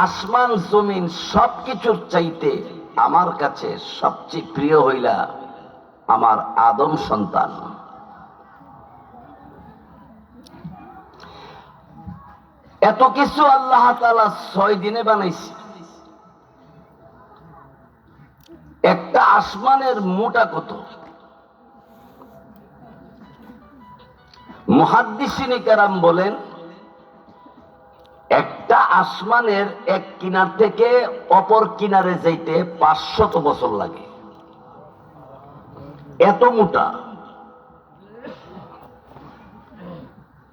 আসমান জমিন সবকিছুর চাইতে আমার কাছে সবচেয়ে প্রিয় হইলা আমার আদম সন্তান। এত কিছু আল্লাহ তাআলা 6 দিনে বানাইছে। একটা আসমানের মোটা কত? মুহাদ্দিসিনে কেরাম বলেন একটা আসমানের এক কিনার থেকে অপর কিনারে যাইতে 500 বছর লাগে, এত মোটা।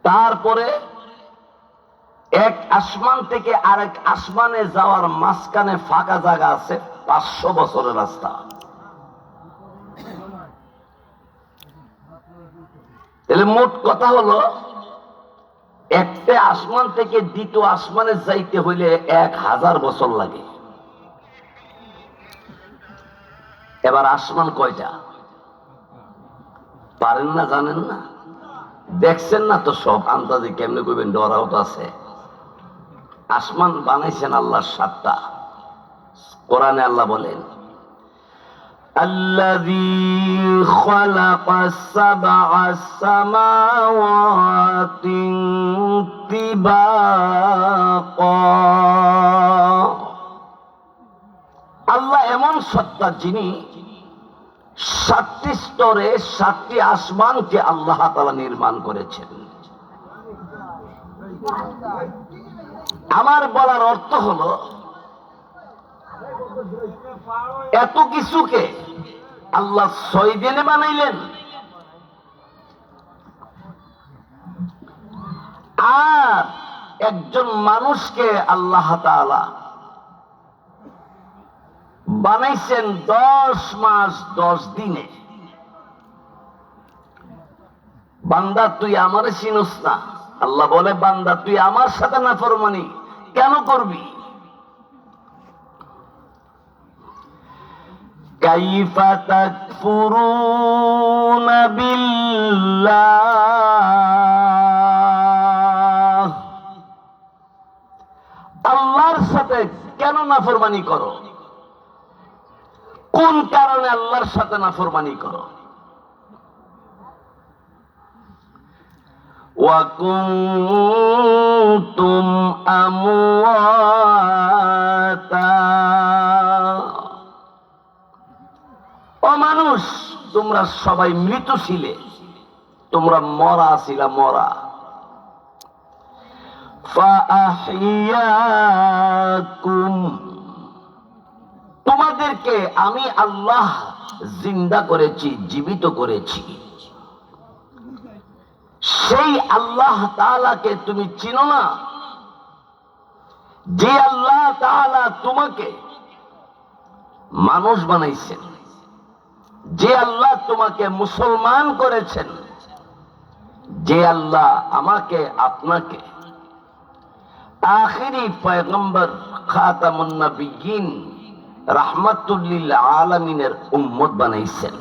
তারপরে এক আসমান থেকে আরেক আসমানে যাওয়ার মাঝখানে ফাঁকা জায়গা আছে 500 বছরের রাস্তা। তাহলে মোট কথা হলো একটা আসমান থেকে দ্বিতীয় আসমানে যাইতে হইলে 1000 বছর লাগে। এবার আসমান কয়টা পারেন না, জানেন না, দেখছেন না তো সব আন্দাজে কেমনে কইবেন, ডরাও তো আছে। আসমান বানাইছেন আল্লাহ 7টা। কোরআনে আল্লাহ বলেন الذي خلق السبع السماوات طباقا। আল্লাহ এমন সত্তা যিনি 7টি স্তরে 7টি আসমানকে আল্লাহ তাআলা নির্মাণ করেছেন। আমার বলার অর্থ হলো এত কিছুকে আল্লাহ 6 দিনে বানাইলেন, আর একজন মানুষকে আল্লাহ তাআলা বানাইছেন 10 মাস 10 দিনে। বান্দা তুই আমারে চিনস না? আল্লাহ বলে বান্দা তুই আমার সাথে নাফরমানি কেন করবি? কাইফা তাকফুরুনা বিল্লাহ, আল্লাহর সাথে কেন নাফরমানি করো? কোন কারণে আল্লাহর সাথে নাফরমানি করো? ওয়া কুনতুম আমওয়াতা, ও মানুষ তোমরা সবাই মৃত ছিলে, তোমরা মরা ছিলা, মরা। ফাআহইয়াকুম, তোমাদেরকে আমি আল্লাহ জিন্দা করেছি, জীবিত করেছি। সেই আল্লাহ তাআলাকে তুমি চিনো না? যে আল্লাহ তাআলা তোমাকে মানুষ বানাইছেন, যে আল্লাহ তোমাকে মুসলমান করেছেন, যে আল্লাহ আমাকে আপনাকে আখিরি পয়গম্বর খাতামুন নবিয়্যিন রাহমাতুল লিল আলামিনের উম্মত বানাইছেন,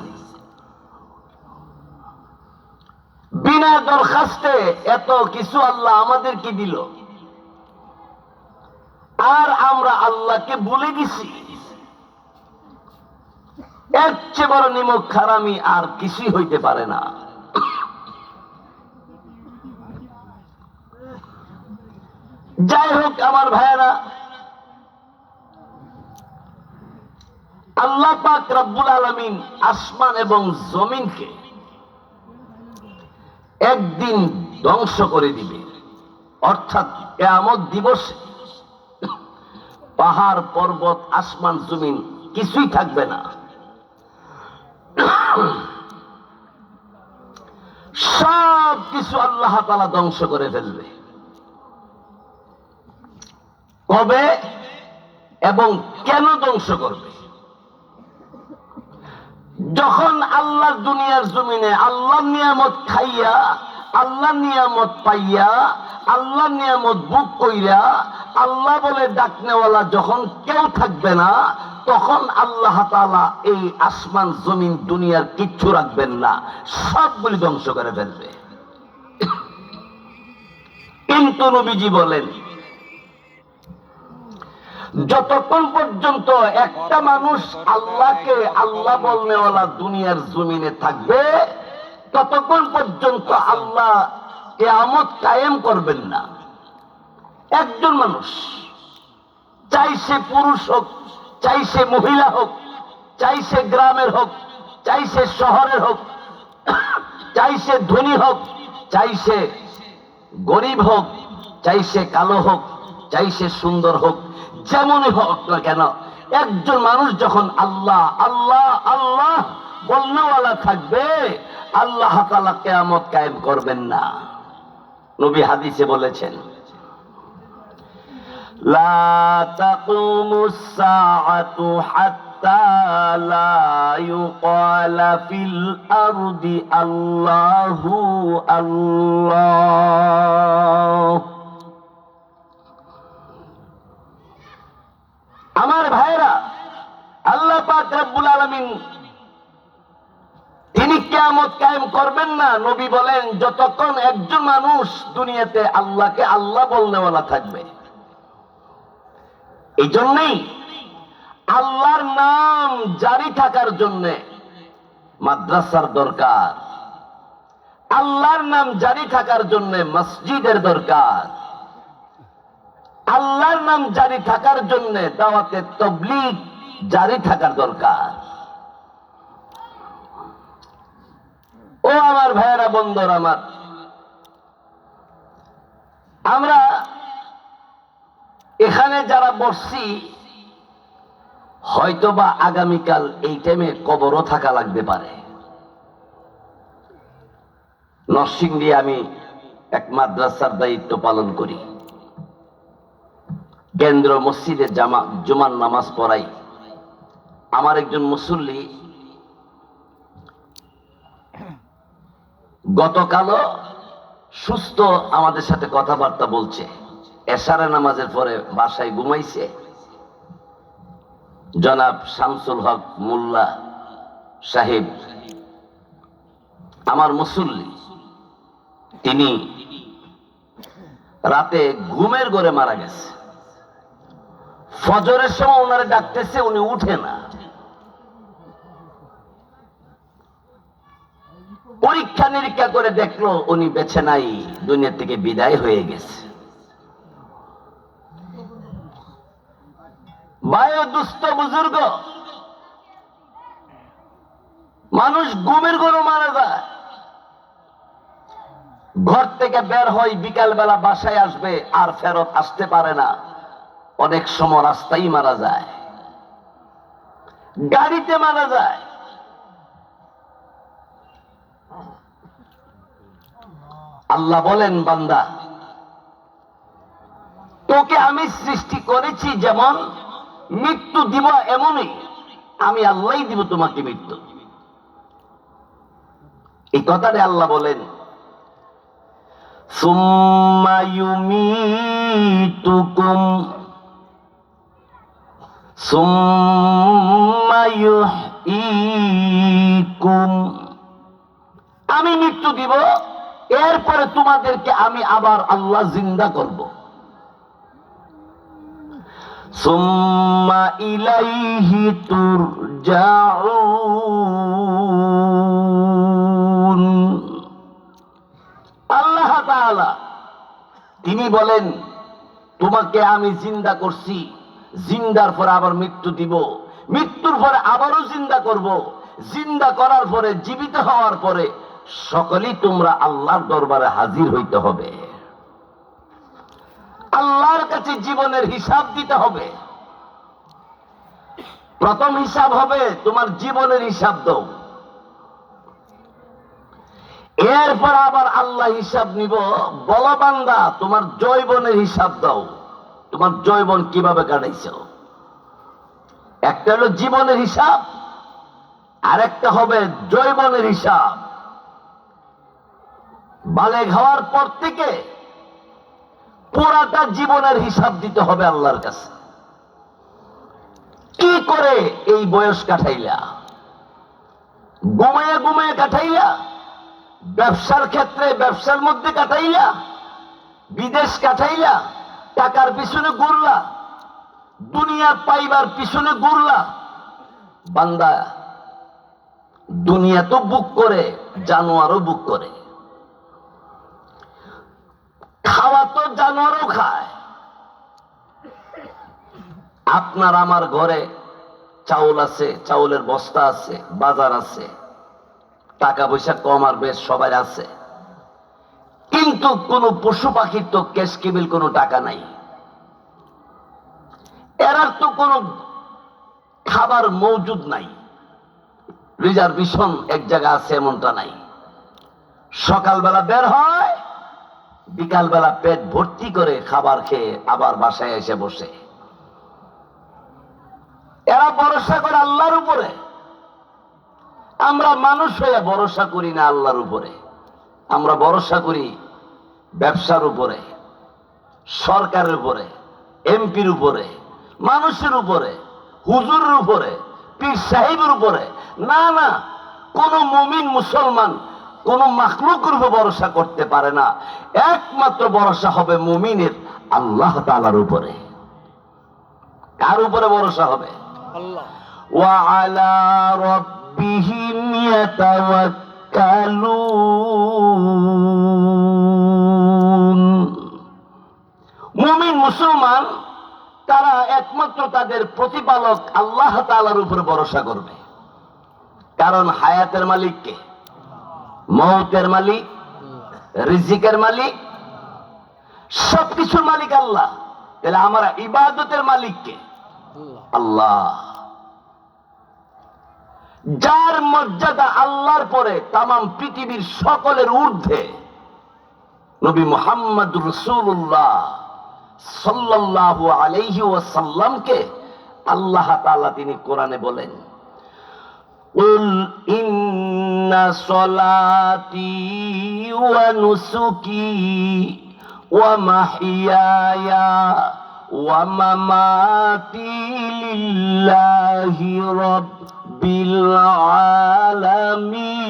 বিনা দরখাস্তে এত কিছু আল্লাহ আমাদেরকে দিল, আর আমরা আল্লাহকে ভুলে গেছি। এর চেয়ে বড় নিমক খারামি আর কিছুই হইতে পারে না। যাই হোক আমার ভাইয়েরা, আল্লাহ পাক রব্বুল আলামিন আসমান এবং জমিনকে একদিন ধ্বংস করে দিবে, অর্থাৎ কিয়ামত দিবসে পাহাড় পর্বত আসমান জমিন কিছুই থাকবে না। সব কিছু আল্লাহ তাআলা ধ্বংস করে ফেলবে। কবে এবং কেন ধ্বংস করবে? যখন আল্লাহ দুনিয়ার জমিনে আল্লাহ নিয়ামত খাইয়া, আল্লাহ নিয়ামত পাইয়া, আল্লাহ নিয়ামত বুক কইরা, আল্লাহ বলে ডাকনেওয়ালা যখন কেউ থাকবে না, তখন আল্লাহ তাআলা এই আসমান জমিন দুনিয়ার কিচ্ছু রাখবেন না, সবগুলি ধ্বংস করে ফেলবে। কিন্তু নবীজি বলেন যতক্ষণ পর্যন্ত একটা মানুষ আল্লাহকে আল্লাহ বলনেওয়ালা দুনিয়ার জমিনে থাকবে, ততক্ষণ পর্যন্ত আল্লাহ কিয়ামত কায়েম করবেন না। একজন মানুষ, চাই সে পুরুষ হোক, চাই সে মহিলা হোক, চাই সে গ্রামের হোক, চাই সে শহরের হোক, চাই সে ধনী হোক, চাই সে গরিব হোক, চাই সে কালো হোক, চাই সে সুন্দর হোক, যেমনই হোক না কেন, একজন মানুষ যখন আল্লাহ আল্লাহ আল্লাহ বলনেওয়ালা থাকবে, আল্লাহ তাআলা কিয়ামত কায়েম করবেন না। নবী হাদিসে বলেছেন, লা তাকুমুস সাআতু হাত্তা লা ইউকালা ফিল আরদি আল্লাহু আল্লাহ। আমার ভাইরা, আল্লাহ পাক রব্বুল আলামিন তিনি কিয়ামত কায়েম করবেন না। নবী বলেন, যতক্ষণ একজন মানুষ দুনিয়াতে আল্লাহকে আল্লাহ বলনেওয়ালা থাকবে। এই জন্যই আল্লাহর নাম জারি থাকার জন্য মাদ্রাসার দরকার, আল্লাহর নাম জারি থাকার জন্য মসজিদের দরকার, আল্লাহর নাম জারি থাকার জন্য দাওয়াতে তাবলীগ জারি থাকার দরকার। ও আমার ভাইয়েরা, বন্ধুরা আমার, আমরা এখানে যারা বসছি, হয়তোবা আগামীকাল এই টাইমে কবরও থাকা লাগতে পারে। নরসিংদী আমি এক মাদ্রাসার দায়িত্ব পালন করি, কেন্দ্র মসজিদে জুমার নামাজ পড়াই। আমার একজন মুসল্লি গতকালও সুস্থ আমাদের সাথে কথাবার্তা বলছে, এশারের নামাজের পরে বাসায় ঘুমাইছে। জনাব শামসুল হক মোল্লা সাহেব, আমার মুসল্লি, তিনি রাতে ঘুমের ঘরে মারা গেছে। ফজরের সময় ওনারে ডাকতেছে, উনি উঠে না। পরীক্ষা নিরীক্ষা করে দেখলো উনি বেঁচে নাই, দুনিয়া থেকে বিদায় হয়ে গেছে। বায়ু দুস্থ বুজুর্গ মানুষ ঘুমের ঘরে মারা যায়। ঘর থেকে বের হয়, বিকাল বেলা বাসায় আসবে, আর ফেরত আসতে পারে না। অনেক সময় রাস্তায় মারা যায়, গাড়িতে মারা যায়। আল্লাহ বলেন, বান্দা, তোকে আমি সৃষ্টি করেছি যেমন, মৃত্যু দিব এমনই, আমি আল্লাহই দিব তোমাকে মৃত্যু। এই কথাটা আল্লাহ বলেন, সুম্মা ইউমীতুকুম সুম্মা ইউহয়ীকুম। আমি মৃত্যু দিব, এরপরে তোমাদেরকে আমি আবার আল্লাহ জিন্দা করব। সুম্মা ইলাইহি তুরজাউন। আল্লাহ তাআলা তিনি বলেন, তোমাকে আমি জিন্দা করছি, জিন্দার পরে আবার মৃত্যু দিব, মৃত্যুর পরে আবারও জিন্দা করব, জিন্দা করার পরে, জীবিত হওয়ার পরে সকলেই তোমরা আল্লাহর দরবারে হাজির হইতে হবে। আল্লাহর কাছে জীবনের হিসাব দিতে হবে। প্রথম হিসাব হবে তোমার জীবনের হিসাব দাও, এরপর আবার আল্লাহ হিসাব নিব, বলো বান্দা তোমার যৌবনের হিসাব দাও, তোমার যৌবন কিভাবে কাটাইছো। একটা হলো জীবনের হিসাব, আর একটা হবে যৌবনের হিসাব। বালেগ হওয়ার পর থেকে পুরাটা জীবনের হিসাব দিতে হবে আল্লাহর কাছে। কি করে এই বয়স কাটাইলা? ঘুমাইয়া ঘুমাইয়া কাটাইলা? ব্যবসার ক্ষেত্রে ব্যবসার মধ্যে কাটাইলা? বিদেশ কাটাইলা? টাকার পিছনে ঘুরলা? দুনিয়া পাইবার পিছনে ঘুরলা। বান্দা দুনিয়া তো বুক করে, জানোয়ারও বুক করে। খাওয়া তো জানোয়ারও খায়। আপনার আমার ঘরে চাউল আছে, চাউলের বস্তা আছে, বাজার আছে, টাকা পয়সা কম আর বেশ সবার আছে, কিন্তু কোন পশু পাখির তো ক্যাশ কেবিল কোনো টাকা নাই। এরার তো কোনো খাবার মজুদ নাই, রিজার্ভেশন এক জায়গা আছে এমনটা নাই। সকালবেলা বের হয়, বিকালবেলা পেট ভর্তি করে খাবার খেয়ে আবার বাসায় এসে বসে। এরা ভরসা করে আল্লাহর উপরে। আমরা মানুষ হয়ে ভরসা করি না আল্লাহর উপরে। আমরা ভরসা করি ব্যবসার উপরে, সরকারের উপরে, এমপির উপরে, মানুষের উপরে, হুজুরের উপরে, পীর সাহেবের উপরে। না না, কোন মুমিন মুসলমান কোন মাখলুকের উপর ভরসা করতে পারে না। একমাত্র ভরসা হবে মুমিনের আল্লাহ তাআলার উপরে। কার উপরে ভরসা হবে? আল্লাহ। ওয়া আলা রাব্বিহিম ইয়াতাওয়াক্কালুন। মুমিন মুসলমান তারা একমাত্র তাদের প্রতিপালক আল্লাহ তাআলার উপর ভরসা করবে। কারণ হায়াতের মালিক কে? মৌতের মালিক, রিজিকের মালিক, সবকিছুর মালিক আল্লাহ। তাহলে আমরা ইবাদতের মালিক কে? আল্লাহ। যার মর্যাদা আল্লাহর পরে তামাম পৃথিবীর সকলের ঊর্ধ্বে, নবী মুহাম্মদ রাসূলুল্লাহ সাল্লাল্লাহু আলাইহি ওয়াসাল্লামকে আল্লাহ তাআলা তিনি কোরআনে বলেন, কুল ইন্না সলাতি ওয়া নুসুকি ওয়া মাহইয়ায়া ওয়া মামাতি লিল্লাহি রাব্বিল আলামিন।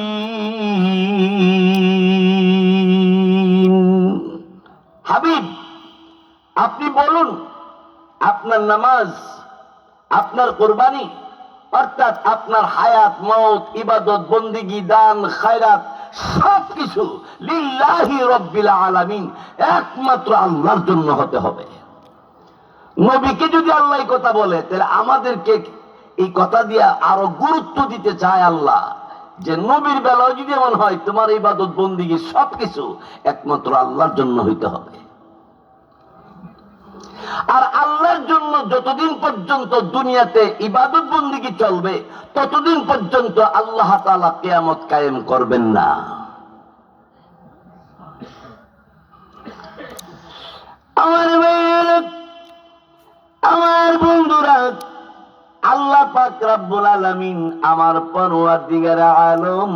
হাবিব, আপনি বলুন, আপনার নামাজ, আপনার কুরবানি, অর্থাৎ আপনার হায়াত, মওত, ইবাদত, বন্দেগী, দান, খায়রাত সবকিছু লিল্লাহি রাব্বিল আলামিন, একমাত্র আল্লাহর জন্য হতে হবে। নবীকে যদি আল্লাহ এই কথা বলে, তাহলে আমাদেরকে এই কথা দিয়ে আরো গুরুত্ব দিতে চায় আল্লাহ, যে নবীর বেলায় যদি এমন হয় তোমার ইবাদত বন্দেগী সবকিছু একমাত্র আল্লাহর জন্য হইতে হবে। আর আল্লাহর জন্য যতদিন পর্যন্ত দুনিয়াতে ইবাদত বন্দেগী চলবে, ততদিন পর্যন্ত আল্লাহ তাআলা কিয়ামত কায়েম করবেন না। আমার ভাইয়েরা, আমার বন্ধুরা, আল্লাহ পাক রব্বুল আলামিন আমার পরওয়ারদিগার আলম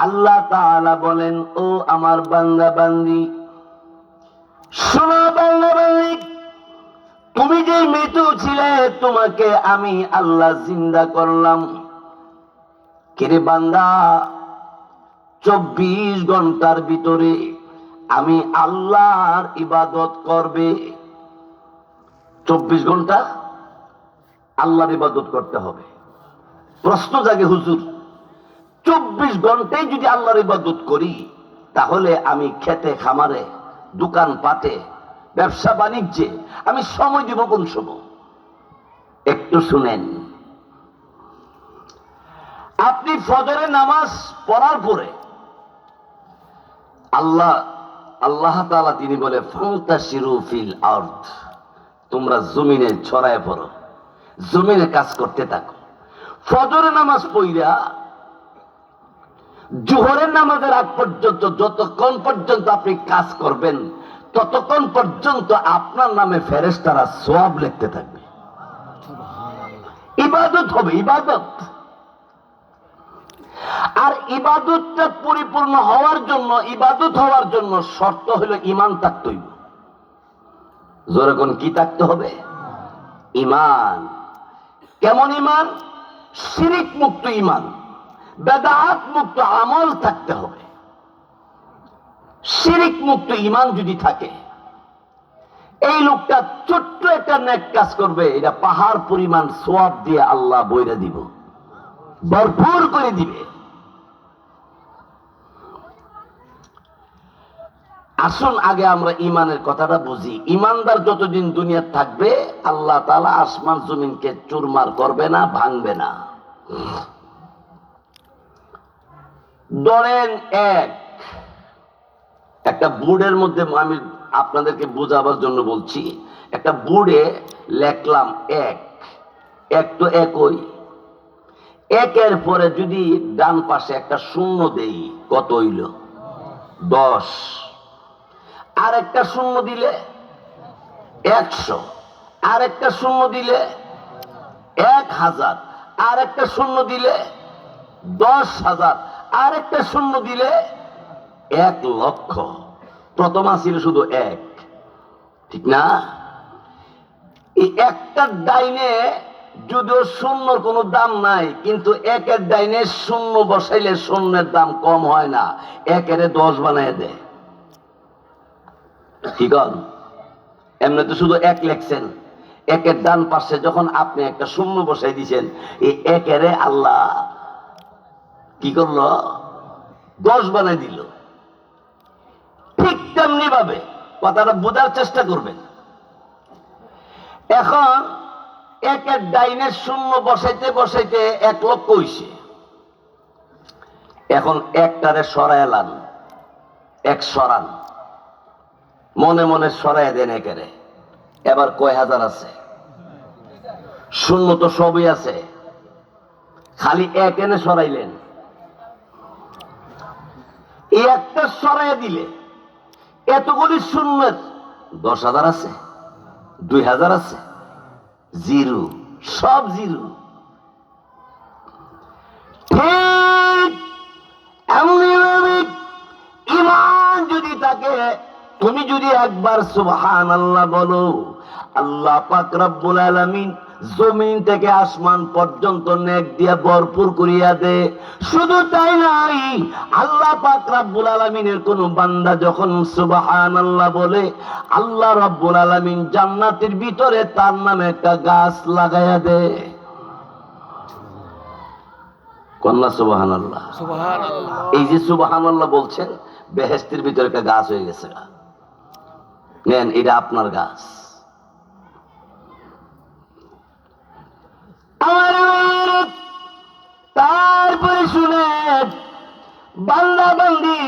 আল্লাহ তাআলা বলেন, ও আমার বান্দা বান্দি, শোনো বান্দা বান্দি, তুমি যে মৃত ছিলে তোমাকে আমি আল্লাহ জিন্দা করলাম। কিরে বান্দা, 24 ঘন্টার ভিতরে আমি আল্লাহর ইবাদত করবে। 24 ঘন্টা আল্লাহর ইবাদত করতে হবে। প্রশ্ন জাগে, হুজুর 24 ঘন্টায় যদি আল্লাহর ইবাদত করি, তাহলে আমি খেতে খামারে, দোকান পাটে, ব্যবসা বাণিজ্যে আমি সময় দিব কোন সময়? একটু শুনেন। আপনি ফজরের নামাজ পড়ার পরে আল্লাহ তাআলা তিনি বলে, ফান্তাশিরু ফিল আরদ, তোমরা জমিনে ছড়ায় পড়ো, জমিনে কাজ করতে থাকো। ফজরের নামাজ পড়া জোহরের নামাজের আগ পর্যন্ত যতক্ষণ পর্যন্ত আপনি কাজ করবেন, ততক্ষণ পর্যন্ত আপনার নামে ফেরেশতারা সওয়াব লিখতে থাকবে। ইবাদত হবে, ইবাদত। আর ইবাদতটা পরিপূর্ণ হওয়ার জন্য, ইবাদত হওয়ার জন্য শর্ত হলো ঈমান থাকতে হইব। জোরে কোন কি থাকতে হবে? ঈমান। কেমন ঈমান? শিরিক মুক্ত ঈমান, বেদাত মুক্ত আমল থাকতে হবে। শিরিক মুক্ত ঈমান যদি থাকে, এই লোকটা ছোট্ট একটা নেক কাজ করবে, এটা পাহাড় পরিমাণ সওয়াব দিয়ে আল্লাহ বইরা দিব, ভরপুর করে দিবে। আসুন আগে আমরা ইমানের কথাটা বুঝি। ইমানদার যতদিন দুনিয়া থাকবে আল্লাহ তাআলা আসমান জমিনকে চুরমার করবে না, ভাঙবে না। ধরেন একটা বোর্ডের মধ্যে, আমি আপনাদেরকে বোঝাবার জন্য বলছি, একটা বোর্ডে লেখলাম এক তো একই, একের পরে যদি ডান পাশে একটা শূন্য দেই কত হইল? 10। আর একটা শূন্য দিলে 100, আর একটা শূন্য দিলে 1000, আর একটা শূন্য দিলে 10,000, আর একটা শূন্য দিলে 1,00,000। প্রথম ছিল শুধু এক, ঠিক না? এই একটা ডাইনে যদিও শূন্যর কোনো দাম নাই, কিন্তু একের ডাইনে শূন্য বসাইলে শূন্যের দাম কম হয় না, একের 10 বানায় দেয়। ঠিক আছে? এমনি তো শুধু এক লেখছেন, একের ডান পাশে যখন আপনি একটা শূন্য বসাই দিয়েছেন, এই একের আল্লাহ কি করলো? 10 বানাই দিল। ঠিক তেমনি ভাবে কথাটা বোঝার চেষ্টা করবেন। এখন একের ডাইনের শূন্য বসাইতে বসাইতে 1,00,000 হইছে। এখন একটারে সরাইলাম, এক সরান, মনে মনে সরাই দেন একেরে। এবার কয় হাজার আছে? শূন্য তো সবই আছে, খালি এক এনে সরাইলেন। এই একটা সরাই দিলে এতগুলি শূন্যের 10,000 আছে, 2,000 আছে, জিরো, সব জিরো। ঠিক এমনি ভাবে ঈমান যদি থাকে, তুমি যদি একবার সুবহানাল্লাহ বলো, আল্লাহ পাক রব্বুল আলামিন জমিন থেকে আসমান পর্যন্ত নেক দিয়ে ভরপুর করিয়া দে। শুধু তাই নাই, আল্লাহ পাক রব্বুল আলামিনের কোন বান্দা যখন সুবহানাল্লাহ বলে, আল্লাহ রব্বুল আলামিন জান্নাতের ভিতরে তার নামে একটা গাছ লাগাইয়া দে। কন্যা সুবহানাল্লাহ, সুবহানাল্লাহ। এই যে সুবহানাল্লাহ বলছেন, বেহেশতের ভিতরে একটা গাছ হয়ে গেছে। নেন, এটা আপনার গাছ। তারপরে শুনেন, বান্দা বান্দি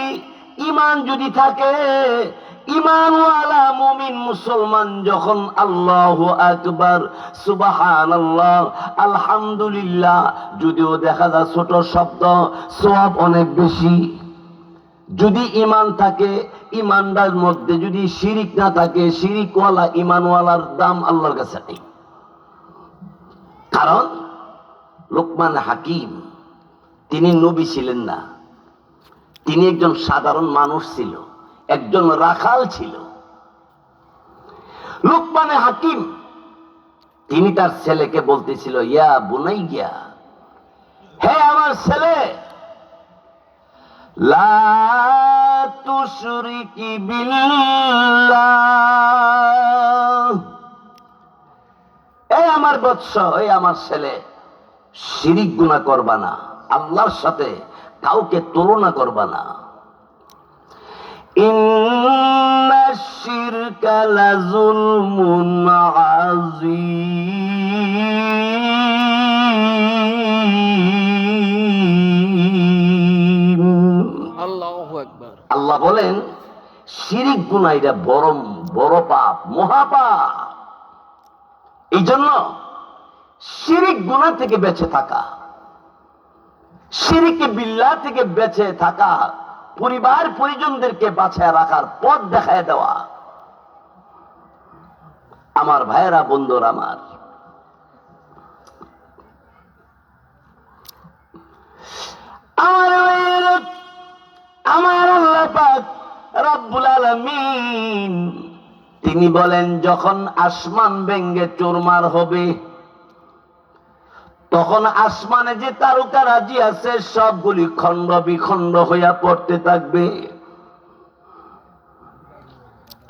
ঈমান যদি থাকে, ঈমানওয়ালা মুমিন মুসলমান যখন আল্লাহু আকবার, সুবহানাল্লাহ, আলহামদুলিল্লাহ, যদিও দেখা যায় ছোট শব্দ, সওয়াব অনেক বেশি। যদি ঈমান থাকে, ঈমানদার মধ্যে যদি শিরিক না থাকে, শিরিকওয়ালা ঈমানওয়ালার দাম আল্লাহর কাছে নেই। কারণ লোকমান হাকিম তিনি নবী ছিলেন না, তিনি একজন সাধারণ মানুষ ছিল, একজন রাখাল ছিল। লোকমান হাকিম তিনি তার ছেলেকে বলতেছিল, ইয়া বুনাইয়া, হে আমার ছেলে, লা তুশরিকি বিল্লাহ, এই আমার বৎস, এই আমার ছেলে, শিরিক গুনাহ করবা না, আল্লাহর সাথে কাউকে তুলনা করবা না। ইন্নাশ শিরকা লাযুলমুন আযীম। আল্লাহু আকবার। আল্লাহ বলেন শিরিক গুনাহ এটা বড় বড় পাপ, মহাপাপ। এই জন্য শিরিক গুনাহ থেকে বেঁচে থাকা, শিরকে বিল্লাহ থেকে বেঁচে থাকা, পরিবার পরিজনদেরকে বাঁচায় রাখার পথ দেখায় দেওয়া। আমার ভাইয়েরা, বন্ধুরা আমার, আমার আল্লাহ পাক রব্বুল আলামিন তিনি বলেন, যখন আসমান ভেঙ্গে চুরমার হবে, তখন আসমানে যে তারকারাজি আছে সবগুলি খণ্ড বিখণ্ড হইয়া পড়তে থাকবে।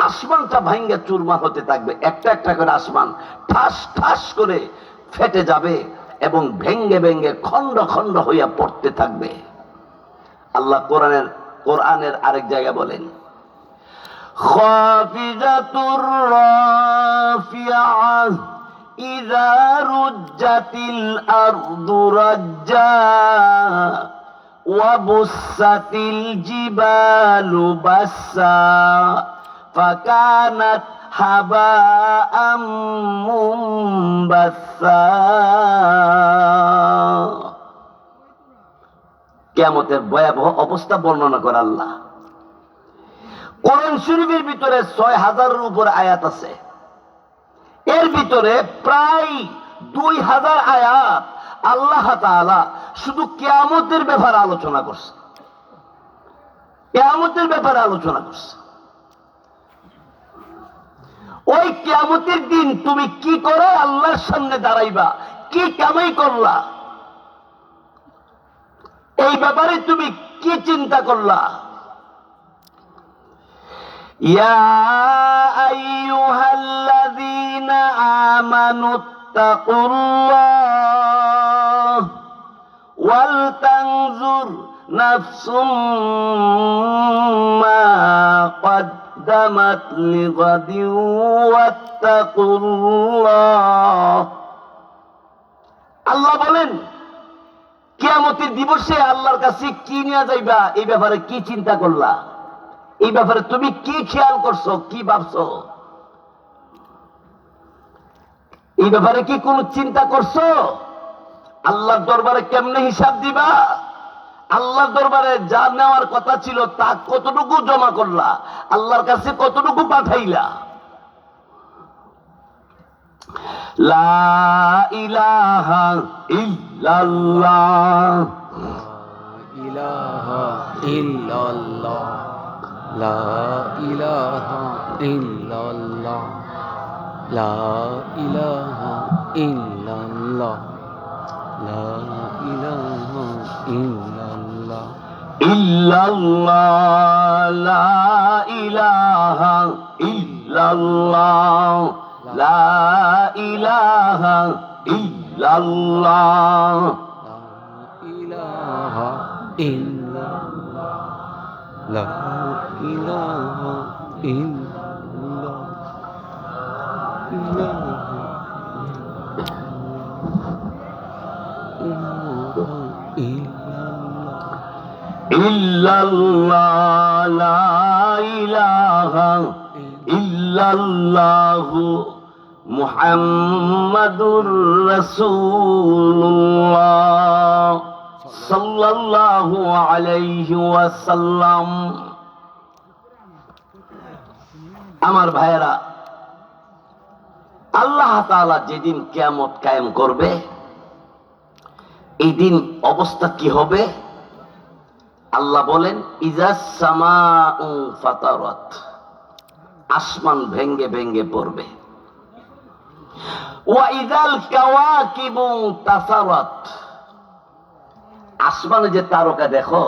আসমানটা ভাঙ্গা চুরমার হতে থাকবে, একটা একটা করে আসমান ঠাস ঠাস করে ফেটে যাবে এবং ভেঙ্গে ভেঙ্গে খণ্ড খণ্ড হইয়া পড়তে থাকবে। আল্লাহ কোরআনের আরেক জায়গায় বলেন, খাফিজাতুর রাফিআহ ইযা রুজ্জাতিল আরদু রাজ্জা ওয়া বুসাতিল জিবালু বাসসা ফাকানাত হাবাআম মুনবাসসা। কিয়ামতের ভয়াবহ অবস্থা বর্ণনা করে আল্লাহ। কোরআন শরীফের ভিতরে ৬,০০০-এর উপর আয়াত আছে। এর ভিতরে প্রায় ২,০০০ আয়াত আল্লাহ তাআলা শুধু কিয়ামতের ব্যাপারে আলোচনা করছে, কিয়ামতের ব্যাপারে আলোচনা করছে। ওই কিয়ামতের দিন তুমি কি করে আল্লাহর সামনে দাঁড়াইবা, কি কামাই করলা, এই ব্যাপারে তুমি কি চিন্তা করলা? ইয়া আইয়ুহাল্লাযীনা আমানুত্তাকুল্লাহ ওয়াল তানজুর নাফসুম মা কদ্দামাত লিগাদিন ওয়াত্তাকুল্লাহ। আল্লাহ বলেন, কিয়ামতের দিবসে আল্লাহর কাছে কি নিয়ে যাইবা, এই ব্যাপারে কি চিন্তা করলা, এই ব্যাপারে তুমি কি খেয়াল করছো, কি ভাবছো, এই ব্যাপারে কি কোন চিন্তা করছো? আল্লাহর দরবারে কেমনে হিসাব দিবা? আল্লাহর দরবারে যা নেওয়ার কথা ছিল তা কতটুকু জমা করলা, আল্লাহর কাছে কতটুকু পাঠাইলা? লা ইলাহা ইল্লাল্লাহ, ইলাহা ইল্লাল্লাহ, লা ইলাহা ইল্লাল্লাহ, লা ইলাহা ইল্লাল্লাহ, লা ইলাহা ইল্লাল্লাহ, ইল্লাল্লাহ, লা ইলাহা ইল্লাল্লাহ, লা ইলাহা ইল্লাল্লাহ, লা ইলাহা ইল্লাল্লাহ, লা ইলাহা ইল্লাল্লাহ, ইল্লাল্লাহ, লা ইলাহা ইল্লাল্লাহ, মুহাম্মাদুর রাসূলুল্লাহ সাল্লাল্লাহু আলাইহি ওয়াসাল্লাম। আমার ভাইয়েরা, আল্লাহ তাআলা যেদিন কিয়ামত কায়েম করবে, এই দিন অবস্থা কি হবে? আল্লাহ বলেন, ইজাস সামাউ ফাতারাত, আসমান ভেঙ্গে ভেঙ্গে পড়বে। ওয়া ইযাল কাওয়াকিবু তাসারাত, আসমানে যে তারকা দেখো,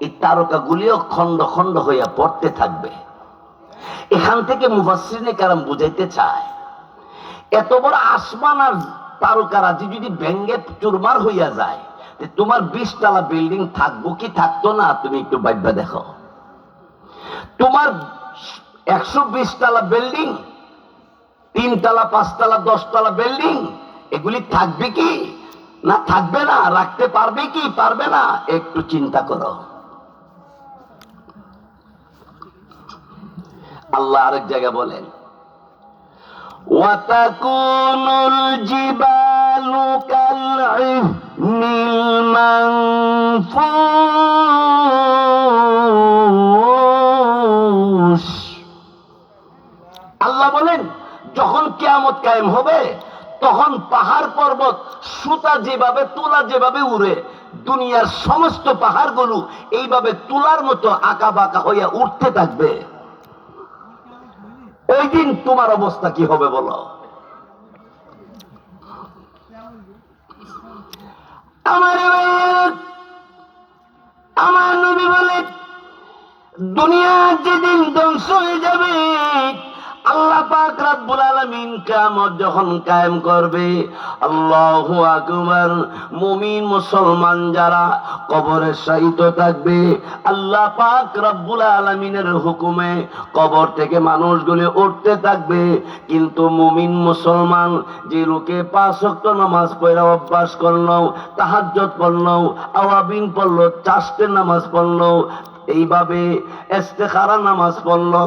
এই তারকাগুলিও খণ্ড খণ্ড হইয়া পড়তে থাকবে। এখান থেকে মুফাসসিরিনে কেরাম বুঝাইতে চায়, এত বড় আসমান আর তারকারাজি যদি ভেঙ্গে চুরমার হইয়া যায়, তোমার ২০ তলা বিল্ডিং থাকবো কি থাকতো না? তুমি একটু ভাইবা দেখো। তোমার ১২০ তলা বিল্ডিং, ৩ তলা, ৫ তলা, ১০ তলা বিল্ডিং, এগুলি থাকবে কি না থাকবে না? রাখতে পারবে কি পারবে না? একটু চিন্তা করো। আল্লাহ আরেক জায়গায় বলেন, ওয়াতাকুনুল জিবালু কাল'ইহনিল মানফুস। আল্লাহ বলেন, যখন কিয়ামত কায়েম হবে, তখন পাহাড় পর্বত সুতা যেভাবে তুলা যেভাবে উড়ে, দুনিয়ার সমস্ত পাহাড়গুলো এইভাবে তুলার মতো আঁকা বাঁকা হইয়া উঠতে থাকবে। ওই দিন তোমার অবস্থা কি হবে বলো? আমার নবী বলে, দুনিয়া যেদিন ধ্বংস হয়ে যাবে, আল্লাহ পাক রব্বুল আলামিন কিয়ামত যখন কায়েম করবে, আল্লাহু আকবার, মুমিন মুসলমান যারা কবরে শায়িত থাকবে, আল্লাহ পাক রব্বুল আলামিনের হুকুমে কবর থেকে মানুষগুলো উঠতে থাকবে। কিন্তু মুমিন মুসলমান যে লোকে 5 ওয়াক্ত নামাজ পড়া অভ্যাস করলো, তাহাজ্জুদ পড়লো, আওয়াবিন পড়লো, চারটে নামাজ পড়লো, এইভাবে ইস্তেখারা নামাজ পড়লো,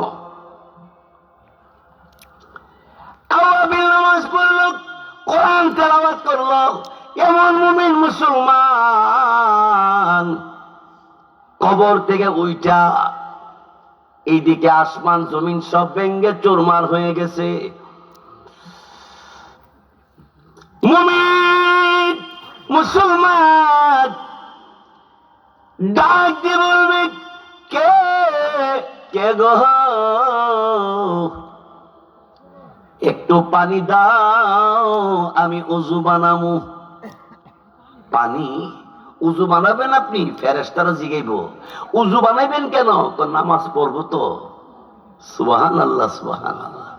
আওয়াবিন নামাজ পড়লো, কোরআন তেলাওয়াত করলো, এমন মুমিন মুসলমান কবর থেকে উইঠা এইদিকে আসমান জমিন সব ভেঙ্গে চুরমার হয়ে গেছে। মুমিন মুসলমান ডাক দিয়ে বলবে, কে কে গো, একটু পানি দাও, আমি উযু বানামু। পানি? উযু বানাবেন আপনি? ফেরেশতারা জিগাইব, উযু বানাইবেন কেন? নামাজ পড়বো তো। সুবহানাল্লাহ, সুবহানাল্লাহ।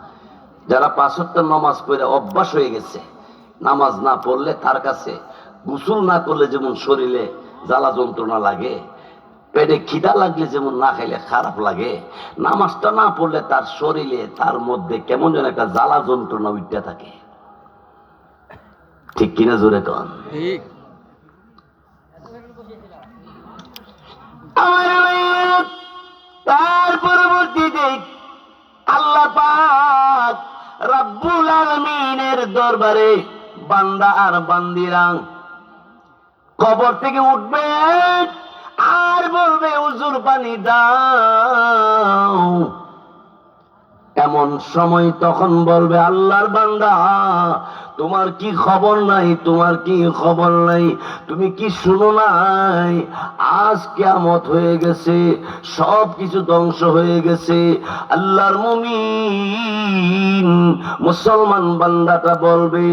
যারা 5 ওয়াক্ত নামাজ পড়ে অভ্যাস হয়ে গেছে, নামাজ না পড়লে তার কাছে গোসল না করলে যেমন শরীরে জ্বালা যন্ত্রণা লাগে, পেটে খিদা লাগলে যেমন না খাইলে খারাপ লাগে, নামাজটা না পড়লে তার শরীরে, তার মধ্যে কেমন যেন একটা জ্বালা যন্ত্রণা উঠতে থাকে। ঠিক কিনা জোরে কন? ঠিক। তার পরবর্তীতে আল্লাহ পাক রব্বুল আলামিনের দরবারে বান্দা আর বান্দিরা কবর থেকে উঠবে আর বলবে, হুজুর পানি দাও। এমন সময় তখন বলবে আল্লাহর বান্দা, তোমার কি খবর নাই? তোমার কি খবর নাই? তুমি কি শুনো নাই? আজ কিয়ামত হয়ে গেছে, সব কিছু ধ্বংস হয়ে গেছে। আল্লাহর মুমিন মুসলমান বান্দাটা বলবে,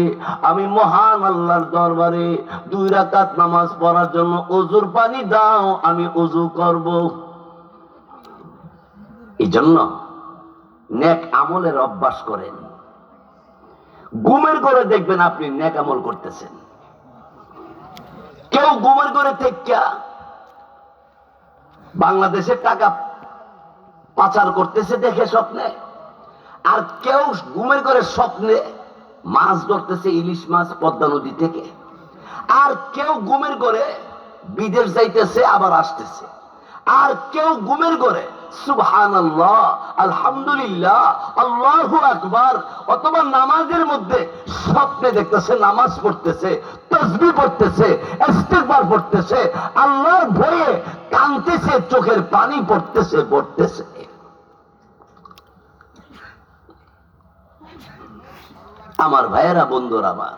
আমি মহান আল্লাহর দরবারে 2 রাকাত নামাজ পড়ার জন্য ওযুর পানি দাও, আমি ওযু করব। এই জন্য নেক আমলের অভ্যাস করেন। গুমের করে দেখবেন আপনি নেক আমল করতেছেন। কেউ গুমের করে থেকে বাংলাদেশে টাকা পাচার করতেছে দেখে স্বপ্নে, আর কেউ গুমের করে স্বপ্নে মাছ ধরতেছে, ইলিশ মাছ পদ্মা নদী থেকে, আর কেউ গুমের করে বিদেশ যাইতেছে আবার আসতেছে, আর কেউ গুমের করে সুবহানাল্লাহ, আলহামদুলিল্লাহ, আল্লাহু আকবার, অথবা নামাজের মধ্যে স্বপ্নে দেখতেছে নামাজ পড়তেছে, তাসবিহ পড়তেছে, ইস্তিগফার পড়তেছে, আল্লাহর ভয়ে কাঁদতেছে, চোখের পানি পড়তেছে। আমার ভাইয়েরা, বন্ধুরা আমার,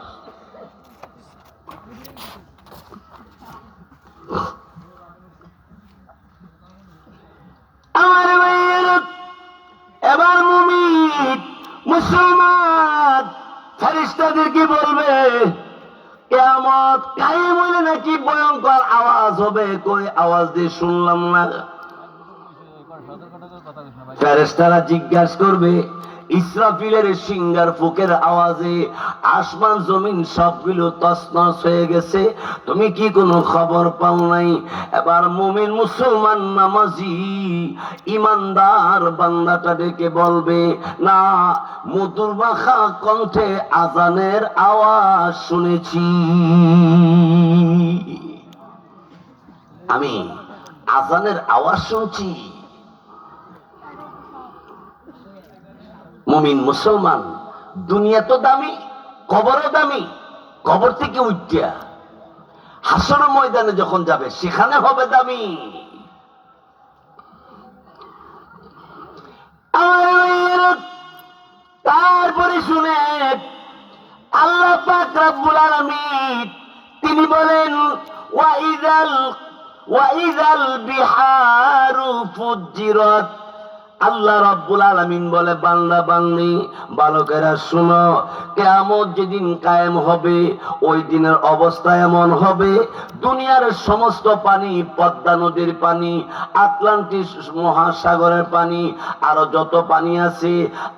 আমার ভাইয়েরা, এবার মুমিন মুসলমান ফেরেশতাদেরকে বলবে, কিয়ামত কায়েম হইলে নাকি ভয়ঙ্কর আওয়াজ হবে। কই আওয়াজ দিয়ে শুনলাম না। ফেরেশতারা জিজ্ঞাসা করবে, ইসরাফিলের সিংহার ফুকের আওয়াজে আসমান জমিন সবগুলো তছনছ হয়ে গেছে, তুমি কি কোনো খবর পাও নাই? এবার মুমিন মুসলমান নামাজি ইমানদার বান্দাটা ডেকে বলবে, না, মধুর মাখা কণ্ঠে আজানের আওয়াজ শুনেছি, আমি আজানের আওয়াজ শুনছি। মুমিন মুসলমান, দুনিয়া তো দামি, কবরও দামি। কবর থেকে উঠিয়া হাসর ময়দানে যখন যাবে সেখানে হবে দামি। তারপরে শুনে আল্লাহ পাক রব্বুল আলামিন তিনি বলেন, ওয়াইদাল বিহারু ফুজ্জিরাত, আল্লাহ রাব্বুল আলামিন বলে, বান্দা বান্দি বালকেরা শুনো, কিয়ামত যেদিন কায়েম হবে ওই দিনের অবস্থা এমন হবে, দুনিয়ার সমস্ত পানি, পদ্মা নদীর পানি, আটলান্টিস মহাসাগরের পানি, আরো যত পানি আছে,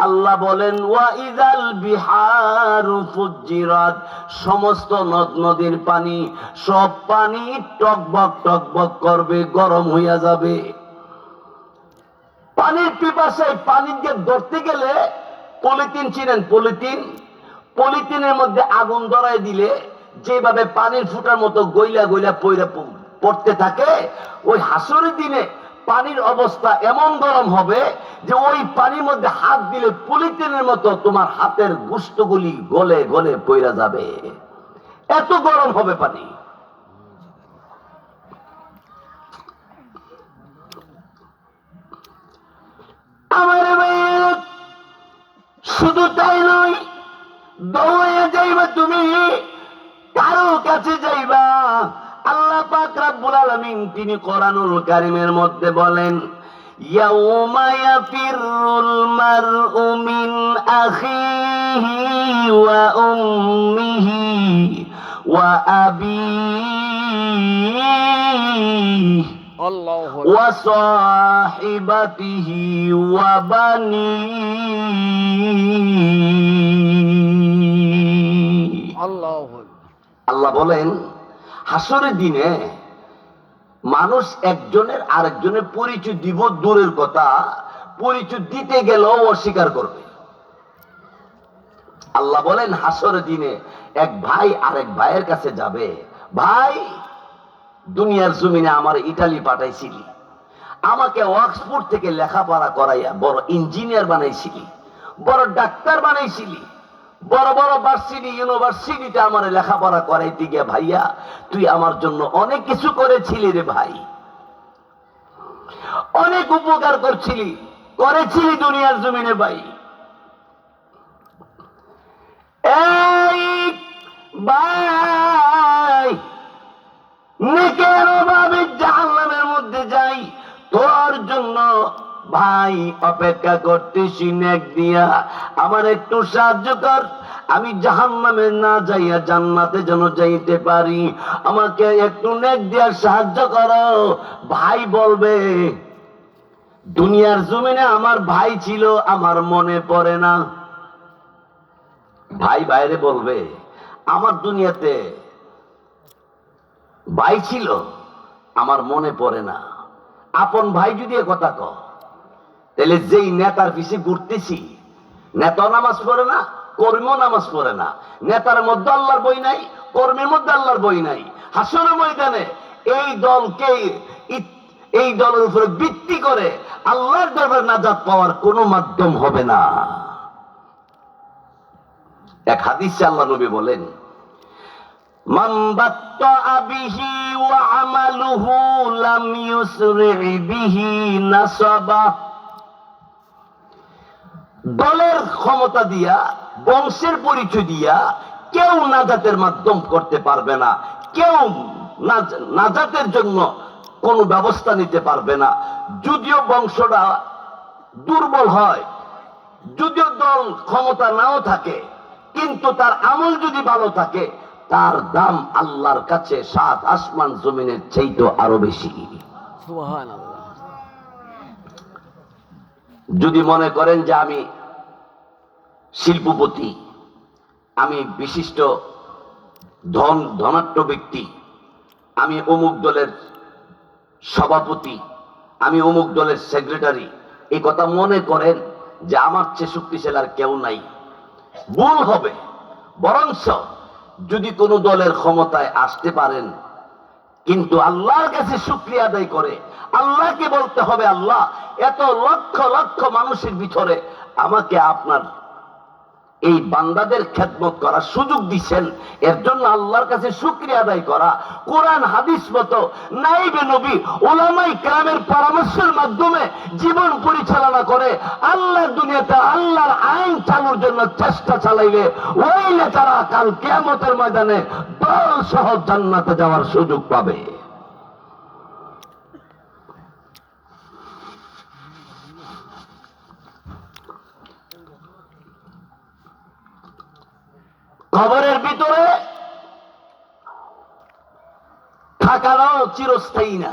আল্লাহ বলেন ওয়া ইযাল বিহারু ফুজ্জিরাত, সমস্ত নদ নদীর পানি, সব পানি টকবক করবে, গরম হইয়া যাবে। পানির পিপাসায় পানি দিয়ে ধরতে গেলে পলিথিন চিনেন, পলিথিনের মধ্যে আগুন ধরায় দিলে যেভাবে পানির ফুটার মতো গইলা গইলা পড়তে থাকে, ওই হাসরের দিনে পানির অবস্থা এমন গরম হবে যে ওই পানির মধ্যে হাত দিলে পলিথিনের মতো তোমার হাতের গোশতগুলি গলে গলে পইরা যাবে, এত গরম হবে পানি। আমার ভাইয়ের শুধু তাই নয়, দৌড়াইয়া যাইবা তুমি, কারো কাছে যাইবা। আল্লাহ পাক রব্বুল আলামিন তিনি কোরআনুল কারীমের মধ্যে বলেন, ইয়াউমা ইয়াফিরুল মারউ মিন আখিহি ওয়া উম্মিহি ওয়া আবিহি আল্লাহু ওয়া সাহিবাতিহি ওয়া বানিহি। আল্লাহু আল্লাহ বলেন, হাসরের দিনে মানুষ একজনের আরেকজনের পরিচয় দিব দূরের কথা, পরিচয় দিতে গেলেও অস্বীকার করবে। আল্লাহ বলেন, হাসরের দিনে এক ভাই আরেক ভাইয়ের কাছে যাবে, ভাই দুনিয়ার জমিনে আমার ইটালি পাঠাইছিলি, আমাকে অক্সফোর্ড থেকে লেখাপড়া করাইয়া বড় ইঞ্জিনিয়ার বানাইছিলি, বড় ডাক্তার বানাইছিলি, বড় বড় ইউনিভার্সিটিতে আমার লেখাপড়া করাইতে গিয়ে ভাইয়া তুই আমার জন্য অনেক কিছু করেছিলি রে ভাই, অনেক উপকার করেছিলি দুনিয়ার জমিনে ভাই। এই ভাই নেকের অভাবে জাহান্নামের মধ্যে যাই, তোর জন্য ভাই অপেক্ষা করতেছি, নেক দিয়া আমার একটু সাহায্য কর, আমি জাহান্নামে না যাইয়া জান্নাতে যেন যাইতে পারি, আমাকে একটু নেক দিয়া সাহায্য করো। ভাই বলবে, দুনিয়ার জমিনে আমার ভাই ছিল, আমার মনে পড়ে না। ভাই বাইরে বলবে, আমার দুনিয়াতে ভাই ছিল, আমার মনে পড়ে না। আপন ভাই যদি কথা ক, তাহলে যেই নেতার পিছে ঘুরতেছি, নেতা নামাজ পড়ে না, কর্মীও নামাজ পড়ে না, নেতার মধ্যে আল্লাহর বই নাই, কর্মীর মধ্যে আল্লাহর বই নাই, হাসরের ময়দানে এই দলের উপরে ভিত্তি করে আল্লাহর দরবারে নাজাত পাওয়ার কোন মাধ্যম হবে না। এক হাদিসে আল্লাহ নবী বলেন, মান বাত্তাআ বিহি ওয়া আমালুহু লাম ইউসরি বিহি নাসাবা। দলের ক্ষমতা দিয়া, বংশের পরিচয় দিয়া কেউ নাজাতের মাধ্যম করতে পারবে না, কেউ নাজাতের জন্য কোন ব্যবস্থা নিতে পারবে না। যদিও বংশটা দুর্বল হয়, যদিও দল ক্ষমতা নাও থাকে, কিন্তু তার আমল যদি ভালো থাকে, তার দাম আল্লাহর কাছে 7 আসমান জমিনের চাইতে আরো বেশি। সুবহানাল্লাহ। যদি মনে করেন যে আমি শিল্পপতি, আমি বিশিষ্ট ধনাঢ্য ব্যক্তি, আমি অমুক দলের সভাপতি, আমি অমুক দলের সেক্রেটারি, এই কথা মনে করেন যে আমার চেয়ে শক্তিশালী আর কেউ নাই, ভুল হবে। বরঞ্চ যদি কোনো দলের ক্ষমতায় আসতে পারেন, কিন্তু আল্লাহর কাছে শুকরিয়া আদায় করে আল্লাহকে বলতে হবে, আল্লাহ এত লক্ষ লক্ষ মানুষের ভিতরে আমাকে আপনার এই বান্দাদের খেদমত করার সুযোগ দিচ্ছেন, এর জন্য আল্লাহর কাছে শুকরিয়া আদায় করা। কোরআন হাদিস মতো নাইবে নবী উলামায়ে কেরামের পরামর্শের মাধ্যমে জীবন পরিচালনা করে আল্লাহর দুনিয়াতে আল্লাহর আইন চালুর জন্য চেষ্টা চালাইলে ওই নেতারা কাল কিয়ামতের ময়দানে দল সহ জান্নাতে যাওয়ার সুযোগ পাবে। কবরের ভিতরে থাকাটাও চিরস্থায়ী না।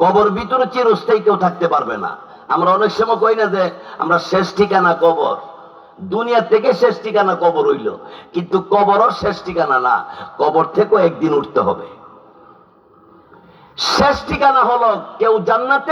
কবর ভিতরে চিরস্থায়ী কেউ থাকতে পারবে না। আমরা অনেক সময় কই না যে আমরা শেষ ঠিকানা কবর, দুনিয়া থেকে শেষ ঠিকানা কবর হইল, কিন্তু কবরও শেষ ঠিকানা না। কবর থেকেও একদিন উঠতে হবে। শেষ ঠিকানা হলো কেউ জান্নাতে